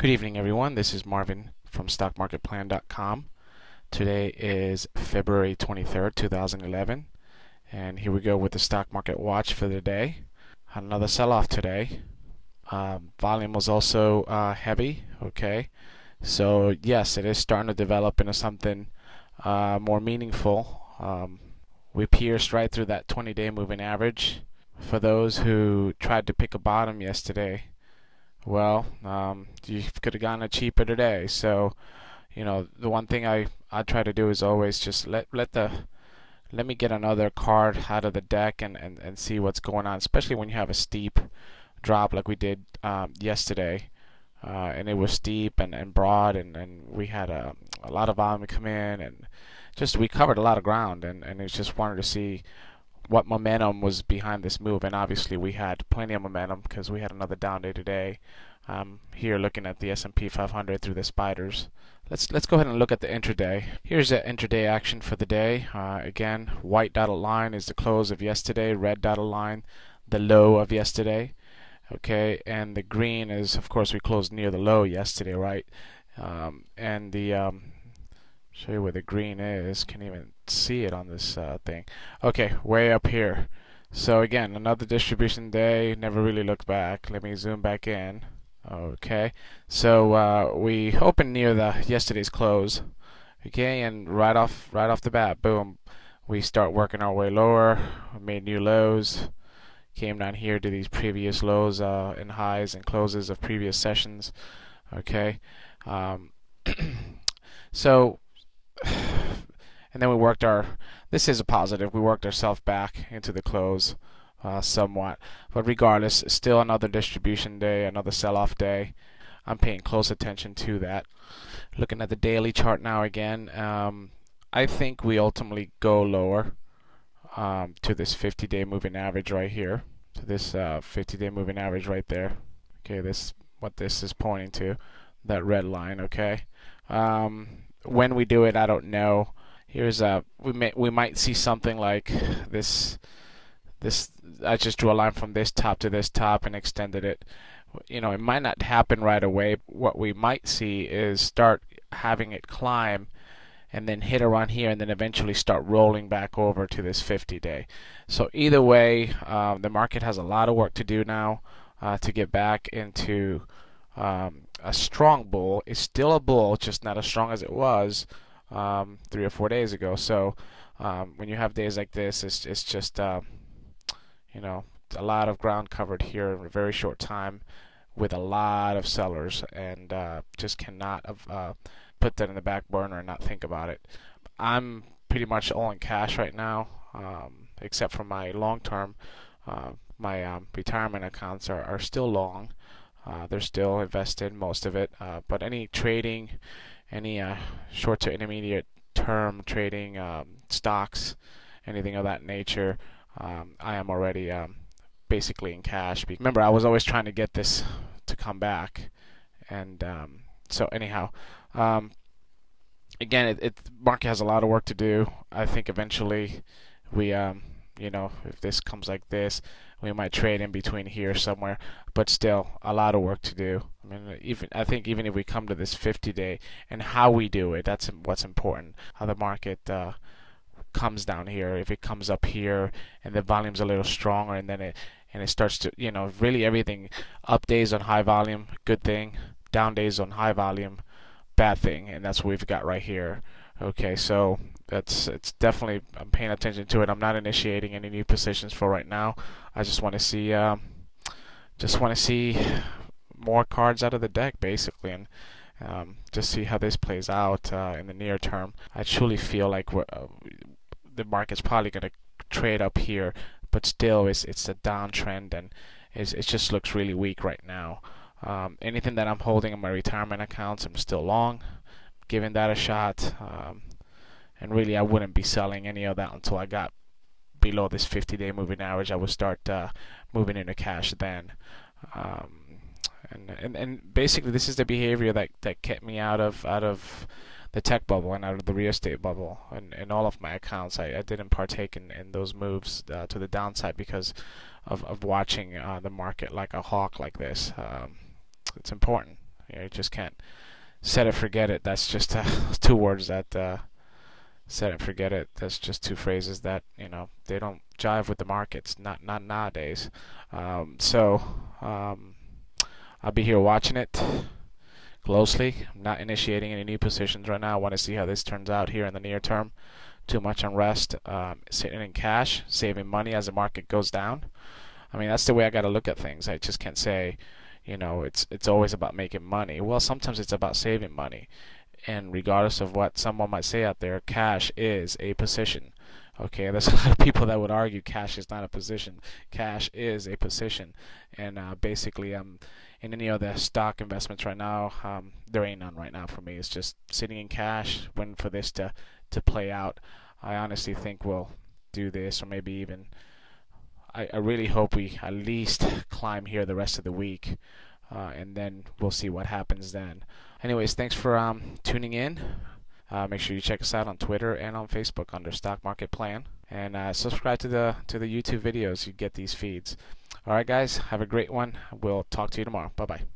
Good evening, everyone. This is Marvin from StockMarketPlan.com. Today is February 23rd, 2011, and here we go with the stock market watch for the day. Another sell-off today. Volume was also heavy. Okay, so yes, it is starting to develop into something more meaningful. We pierced right through that 20-day moving average. For those who tried to pick a bottom yesterday, well, you could have gotten it cheaper today. So, the one thing I try to do is always just let me get another card out of the deck and see what's going on, especially when you have a steep drop like we did yesterday. And it was steep and broad, and we had a lot of volume come in, and just we covered a lot of ground, and it's just wanted to see what momentum was behind this move. And obviously we had plenty of momentum because we had another down day today. Here looking at the S&P 500 through the spiders. Let's go ahead and look at the intraday. Here's the intraday action for the day. Again, white dotted line is the close of yesterday, red dotted line the low of yesterday. Okay, and the green is, of course, we closed near the low yesterday, right? And the show you where the green is. Can't even see it on this thing. Okay, way up here. So again, another distribution day. Never really looked back. Let me zoom back in. Okay, so we opened near the yesterday's close. Okay, and right off the bat, boom, we start working our way lower. We made new lows. Came down here to these previous lows and highs and closes of previous sessions. Okay, so. And then we worked this is a positive, we worked ourselves back into the close somewhat. But regardless, still another distribution day, another sell-off day. I'm paying close attention to that. Looking at the daily chart now again, I think we ultimately go lower to this 50-day moving average right here. To this 50-day moving average right there. Okay, what this is pointing to, that red line, okay? When we do it, I don't know. Here's we might see something like this. I just drew a line from this top to this top and extended it. It might not happen right away. What we might see is start having it climb and then hit around here and then eventually start rolling back over to this 50-day. So either way, the market has a lot of work to do now to get back into a strong bull. It's still a bull, just not as strong as it was 3 or 4 days ago. So when you have days like this, it's just a lot of ground covered here in a very short time with a lot of sellers, and just cannot put that in the back burner and not think about it. I'm pretty much all in cash right now, except for my long-term. My retirement accounts are still long. They're still invested, most of it, but any trading, any short to intermediate term trading, stocks, anything of that nature, I am already basically in cash. Remember, I was always trying to get this to come back, and so anyhow, again, the market has a lot of work to do. I think eventually we, if this comes like this, we might trade in between here somewhere, but still a lot of work to do. I mean, I think even if we come to this 50-day and how we do it, that's what's important. How the market comes down here. If it comes up here and the volume's a little stronger, and then it starts to, really everything. Up days on high volume, good thing. Down days on high volume, bad thing. And that's what we've got right here. Okay, so it's definitely, I'm paying attention to it. I'm not initiating any new positions for right now. I just want to see more cards out of the deck, basically, and just see how this plays out in the near term. I truly feel like the market's probably going to trade up here, but still it's a downtrend, and it just looks really weak right now. Anything that I'm holding in my retirement accounts, I'm still long, giving that a shot, and really I wouldn't be selling any of that until I got below this 50-day moving average. I would start moving into cash then. And basically this is the behavior that kept me out of the tech bubble and out of the real estate bubble. And in all of my accounts, I didn't partake in those moves to the downside because of watching the market like a hawk like this. It's important. You just can't set it, forget it. That's just two words that set it, forget it. That's just two phrases that they don't jive with the markets. Not nowadays. Um, I'll be here watching it closely. I'm not initiating any new positions right now. I want to see how this turns out here in the near term. Too much unrest. Sitting in cash, saving money as the market goes down. I mean, that's the way I got to look at things. I just can't say, it's always about making money. Well, sometimes it's about saving money. And regardless of what someone might say out there, cash is a position. Okay, there's a lot of people that would argue cash is not a position. Cash is a position, and basically, in any of the stock investments right now, there ain't none right now for me. It's just sitting in cash, waiting for this to play out. I honestly think we'll do this, or maybe even. I really hope we at least climb here the rest of the week, and then we'll see what happens then. Anyways, thanks for tuning in. Make sure you check us out on Twitter and on Facebook under Stock Market Plan, and subscribe to the YouTube videos. You get these feeds. All right, guys, have a great one. We'll talk to you tomorrow. Bye bye.